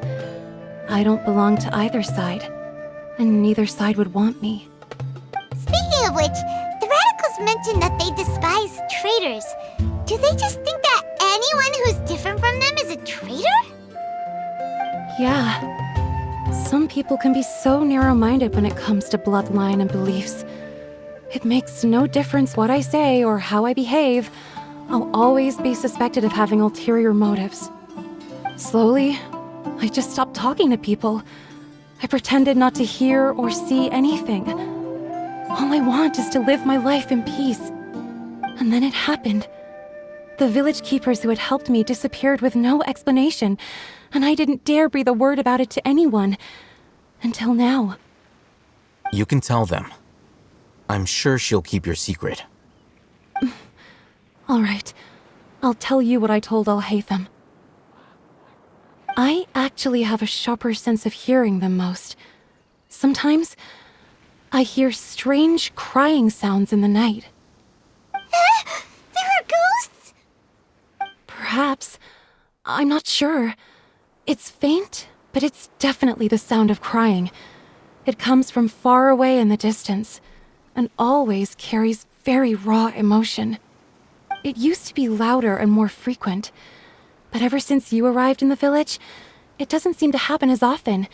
I don't belong to either side, and neither side would want me. Speaking of which, the radicals mentioned that they despise traitors. Do they just think that anyone who's different from them is a traitor? Yeah. Some people can be so narrow-minded when it comes to bloodline and beliefs. It makes no difference what I say or how I behave. I'll always be suspected of having ulterior motives. Slowly, I just stopped talking to people. I pretended not to hear or see anything. All I want is to live my life in peace. And then it happened. The village keepers who had helped me disappeared with no explanation, and I didn't dare breathe a word about it to anyone. Until now. You can tell them. I'm sure she'll keep your secret. All right. I'll tell you what I told Haitham. I actually have a sharper sense of hearing than most. Sometimes, I hear strange crying sounds in the night. There are ghosts? Perhaps. I'm not sure. It's faint, but it's definitely the sound of crying. It comes from far away in the distance, and always carries very raw emotion. It used to be louder and more frequent, but ever since you arrived in the village, it doesn't seem to happen as often,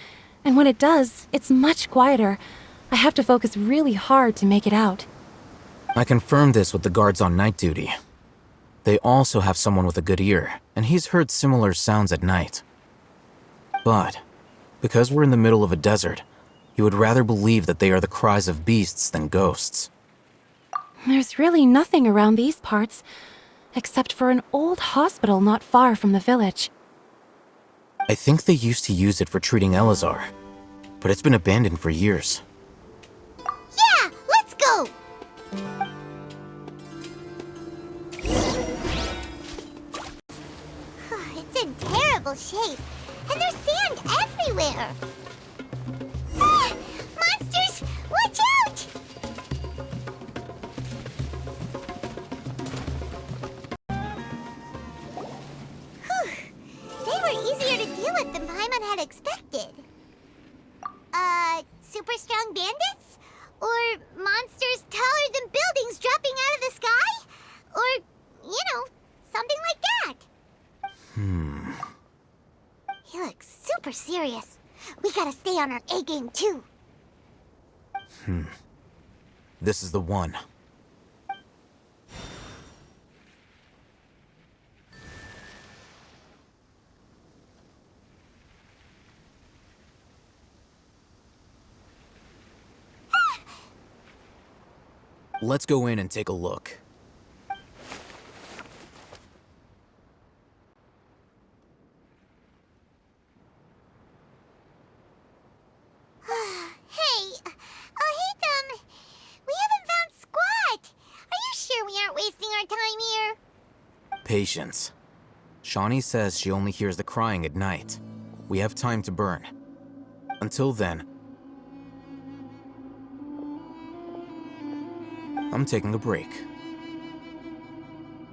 and when it does, it's much quieter. I have to focus really hard to make it out. I confirmed this with the guards on night duty. They also have someone with a good ear, and he's heard similar sounds at night. But, because we're in the middle of a desert, he would rather believe that they are the cries of beasts than ghosts. There's really nothing around these parts, except for an old hospital not far from the village. I think they used to use it for treating Elazar, but it's been abandoned for years. unstable shape, and there's sand everywhere. Ah! Monsters! Watch out! Whew. They were easier to deal with than Paimon had expected. Super strong bandits? Or monsters taller than buildings dropping out of the sky? Or, you know, something like that. He looks super serious. We gotta stay on our A game too. This is the one. Let's go in and take a look. Hey, Haitham, we haven't found squat. Are you sure we aren't wasting our time here? Patience. Shawnee says she only hears the crying at night. We have time to burn. Until then, I'm taking a break.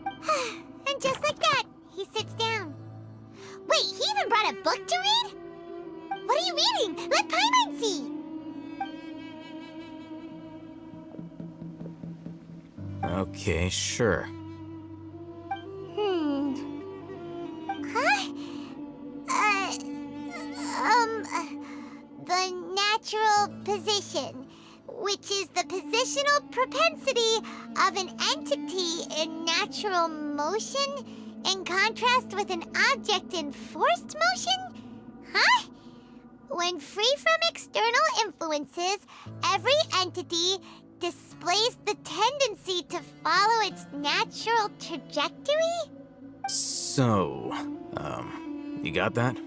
And just like that, he sits down. Wait, he even brought a book to read? What are you reading? Let Paimon see! Okay, sure. The natural position, which is the positional propensity of an entity in natural motion in contrast with an object in forced motion? Huh? When free from external influences, every entity displays the tendency to follow its natural trajectory? So, you got that?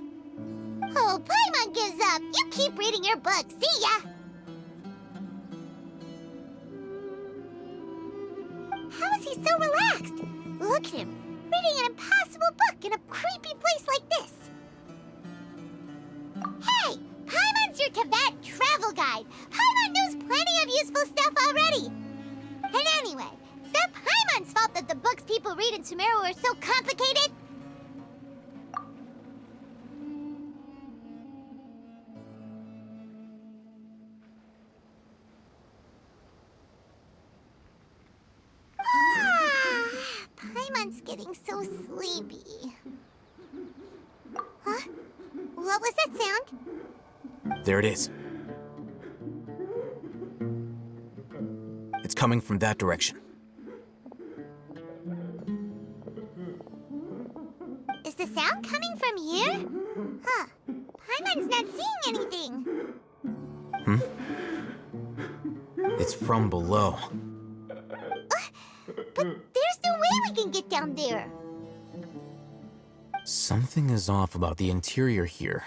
Oh, Paimon gives up. You keep reading your book. See ya! How is he so relaxed? Look at him, reading an impossible book in a creepy place like this. Hey! Paimon's your Tibet travel guide. Paimon knows plenty of useful stuff already. And anyway, is that Paimon's fault that the books people read in Sumeru are so complicated? Paimon's getting so sleepy. Huh? What was that sound? There it is. It's coming from that direction. Is the sound coming from here? Huh. Paimon's not seeing anything. It's from below. But there's no way we can get down there. Something is off about the interior here.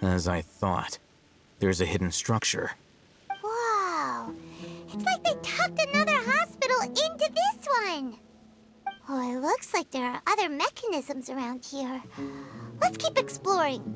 As I thought, there's a hidden structure. Wow. It's like they tucked another hospital into this one. Oh, it looks like there are other mechanisms around here. Let's keep exploring.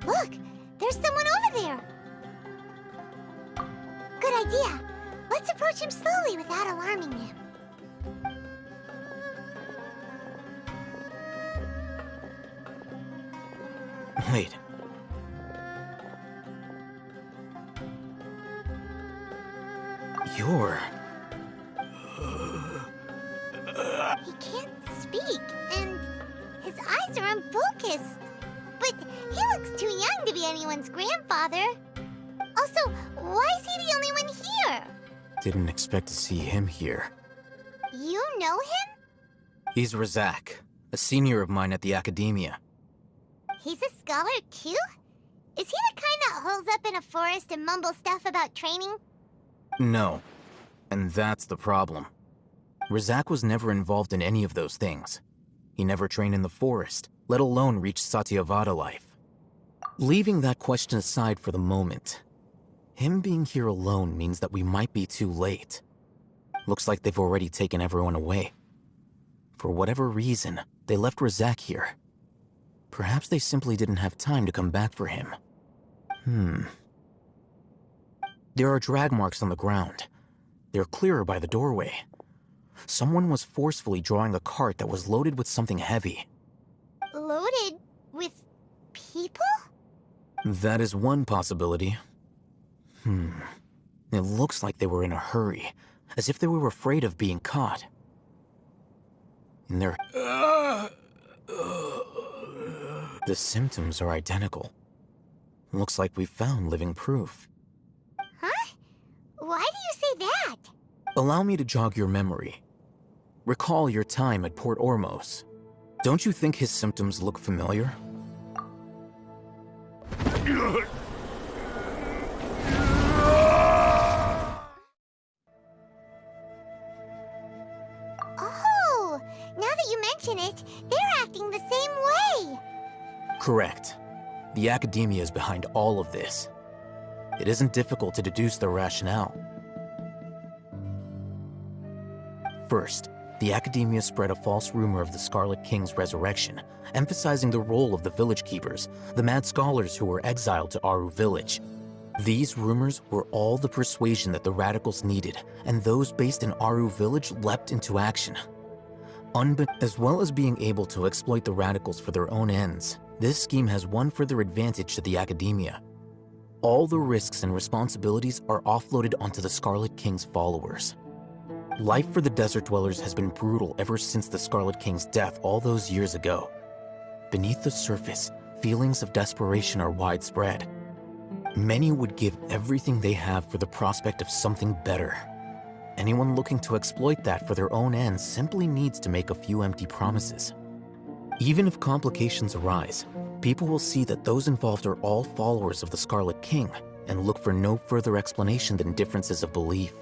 Look, there's someone over there. Good idea. Let's approach him slowly without alarming him. Wait. You're... He can't speak, and his eyes are unfocused. But he looks too young to be anyone's grandfather. Also, why is he the only one here? Didn't expect to see him here. You know him? He's Razak, a senior of mine at the Akademiya. He's a scholar too? Is he the kind that holes up in a forest and mumbles stuff about training? No. And that's the problem. Razak was never involved in any of those things. He never trained in the forest, let alone reach Satyavada life. Leaving that question aside for the moment, him being here alone means that we might be too late. Looks like they've already taken everyone away. For whatever reason, they left Razak here. Perhaps they simply didn't have time to come back for him. There are drag marks on the ground. They're clearer by the doorway. Someone was forcefully drawing a cart that was loaded with something heavy. Loaded with people? That is one possibility. It looks like they were in a hurry, as if they were afraid of being caught. And the symptoms are identical. Looks like we found living proof. Huh? Why do you say that? Allow me to jog your memory. Recall your time at Port Ormos. Don't you think his symptoms look familiar? Oh, now that you mention it, they're acting the same way. Correct. The Akademiya is behind all of this. It isn't difficult to deduce their rationale. First, the Akademiya spread a false rumor of the Scarlet King's resurrection, emphasizing the role of the village keepers, the mad scholars who were exiled to Aaru Village. These rumors were all the persuasion that the radicals needed, and those based in Aaru Village leapt into action. As well as being able to exploit the radicals for their own ends, this scheme has one further advantage to the Akademiya. All the risks and responsibilities are offloaded onto the Scarlet King's followers. Life for the desert dwellers has been brutal ever since the Scarlet King's death all those years ago. Beneath the surface, feelings of desperation are widespread. Many would give everything they have for the prospect of something better. Anyone looking to exploit that for their own ends simply needs to make a few empty promises. Even if complications arise, people will see that those involved are all followers of the Scarlet King and look for no further explanation than differences of belief.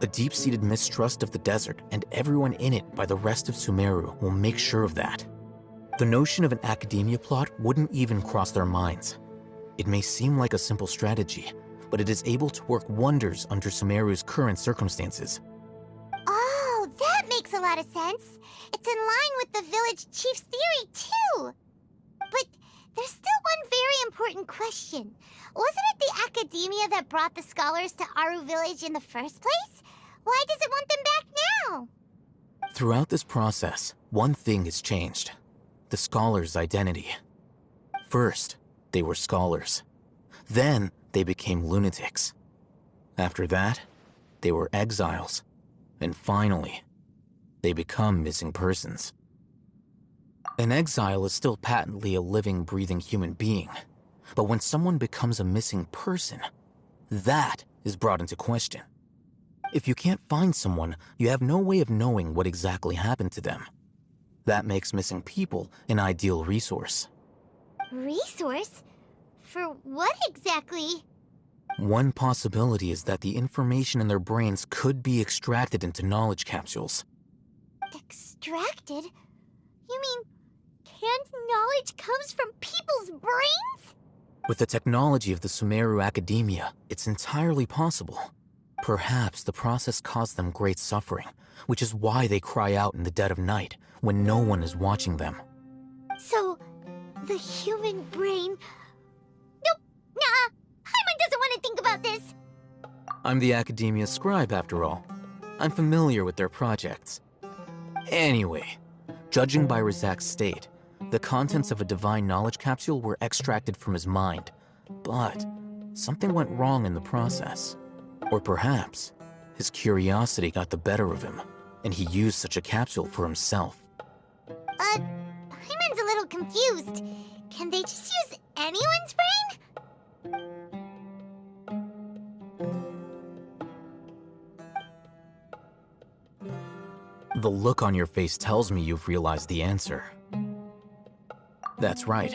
A deep-seated mistrust of the desert and everyone in it by the rest of Sumeru will make sure of that. The notion of an Akademiya plot wouldn't even cross their minds. It may seem like a simple strategy, but it is able to work wonders under Sumeru's current circumstances. Oh, that makes a lot of sense. It's in line with the village chief's theory, too. But there's still one very important question. Wasn't it the Akademiya that brought the scholars to Aaru Village in the first place? Why does it want them back now? Throughout this process, one thing has changed. The scholars' identity. First, they were scholars. Then, they became lunatics. After that, they were exiles. And finally, they become missing persons. An exile is still patently a living, breathing human being. But when someone becomes a missing person, that is brought into question. If you can't find someone, you have no way of knowing what exactly happened to them. That makes missing people an ideal resource. Resource? For what exactly? One possibility is that the information in their brains could be extracted into knowledge capsules. Extracted? You mean canned knowledge comes from people's brains? With the technology of the Sumeru Akademiya, it's entirely possible. Perhaps the process caused them great suffering, which is why they cry out in the dead of night when no one is watching them. So, the human brain Nah, Paimon doesn't want to think about this. I'm the Akademiya scribe, after all. I'm familiar with their projects. Anyway, judging by Razak's state, the contents of a divine knowledge capsule were extracted from his mind. But something went wrong in the process. Or perhaps his curiosity got the better of him, and he used such a capsule for himself. Paimon's a little confused. Can they just use anyone's brain? The look on your face tells me you've realized the answer. That's right.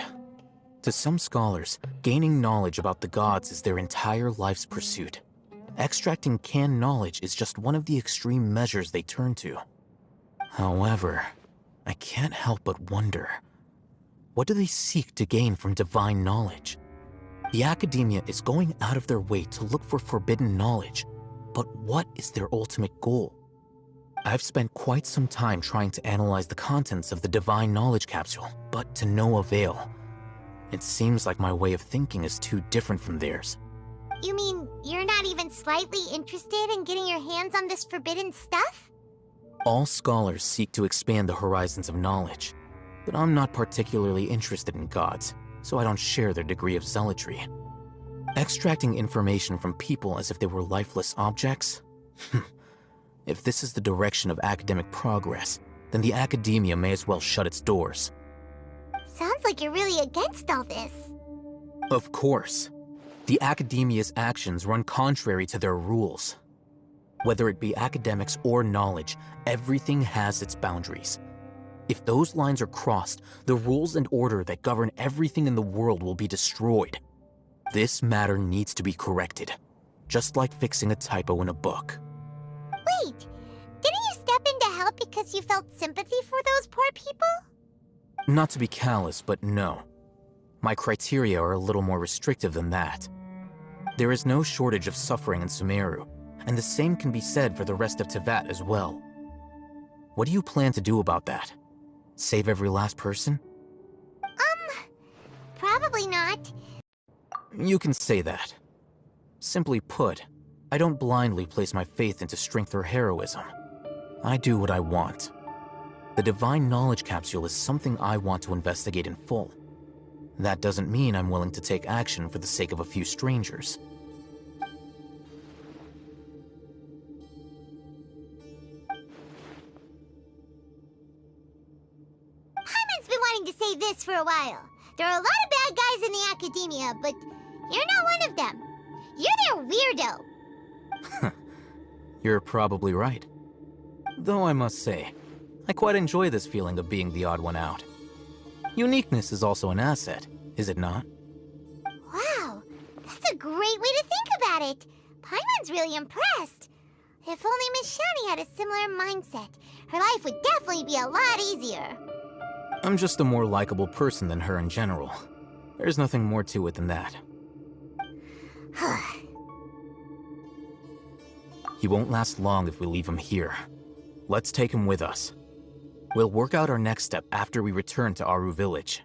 To some scholars, gaining knowledge about the gods is their entire life's pursuit. Extracting canned knowledge is just one of the extreme measures they turn to. However, I can't help but wonder, what do they seek to gain from divine knowledge? The Akademiya is going out of their way to look for forbidden knowledge, but what is their ultimate goal? I've spent quite some time trying to analyze the contents of the divine knowledge capsule, but to no avail. It seems like my way of thinking is too different from theirs. You mean you're not even slightly interested in getting your hands on this forbidden stuff? All scholars seek to expand the horizons of knowledge, but I'm not particularly interested in gods, so I don't share their degree of zealotry. Extracting information from people as if they were lifeless objects? If this is the direction of academic progress, then the Akademiya may as well shut its doors. Sounds like you're really against all this. Of course. The Akademiya's actions run contrary to their rules. Whether it be academics or knowledge, everything has its boundaries. If those lines are crossed, the rules and order that govern everything in the world will be destroyed. This matter needs to be corrected, just like fixing a typo in a book. Wait, didn't you step in to help because you felt sympathy for those poor people? Not to be callous, but no. My criteria are a little more restrictive than that. There is no shortage of suffering in Sumeru, and the same can be said for the rest of Teyvat as well. What do you plan to do about that? Save every last person? Probably not. You can say that. Simply put, I don't blindly place my faith into strength or heroism. I do what I want. The divine knowledge capsule is something I want to investigate in full. That doesn't mean I'm willing to take action for the sake of a few strangers. Paimon's been wanting to say this for a while. There are a lot of bad guys in the Akademiya, but you're not one of them. You're their weirdo. You're probably right. Though I must say, I quite enjoy this feeling of being the odd one out. Uniqueness is also an asset, is it not? Wow, that's a great way to think about it. Paimon's really impressed. If only Miss Shani had a similar mindset, her life would definitely be a lot easier. I'm just a more likable person than her in general. There's nothing more to it than that. He won't last long if we leave him here. Let's take him with us. We'll work out our next step after we return to Aaru Village.